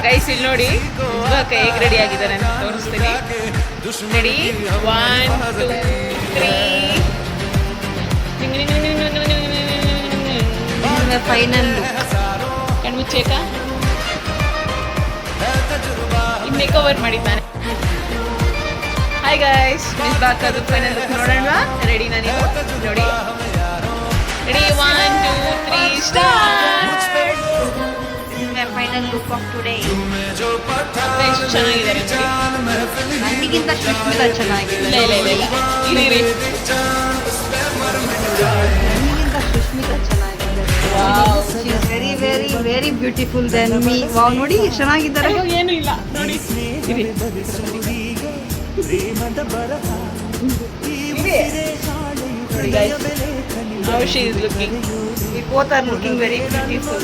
Guys ಇಲ್ಲಿ ನೋಡಿ ಇವಾಗ ಹೇಗೆ ರೆಡಿ ಆಗಿದ್ದಾರೆ ಅಂತ ತೋರಿಸ್ತೀನಿ. ರೆಡಿ 1 2 3 ಫೈನಲ್ ಕಣ್ಮುಚ್ಚೇಕ ಇನ್ನು ಮೇಕಓವರ್ ಮಾಡಿದ್ದಾನೆ. ಹಾಯ್ ಗೈಸ್, ಮಿಸ್ ಬಾಕ್ ಅದು ಫೈನಲ್ ಲುಕ್ ನೋಡೋಣ. ರೆಡಿನಾ ನೀವು? ನೋಡಿ ready 1 2 3 start. Final look of today. ಎಷ್ಟು ಚೆನ್ನಾಗಿದ್ದಾರೆ ನನಗಿಂತ ಸುಷ್ಮಿತಾ ಚೆನ್ನಾಗಿದೆ. ಇಲ್ಲ ಇಲ್ಲ ಇಲ್ಲ ಇಲ್ಲ ಇರಿ ನನಗಿಂತ ಸುಷ್ಮಿತಾ ಚೆನ್ನಾಗಿದೆ. Very very very beautiful than me. Wow, ನೋಡಿ ಎಷ್ಟು ಚೆನ್ನಾಗಿದ್ದಾರೆ. ಏನು ಇಲ್ಲ ನೋಡಿ ಇರಿ ನೋಡಿ guys, how she is looking. We both are looking very beautiful.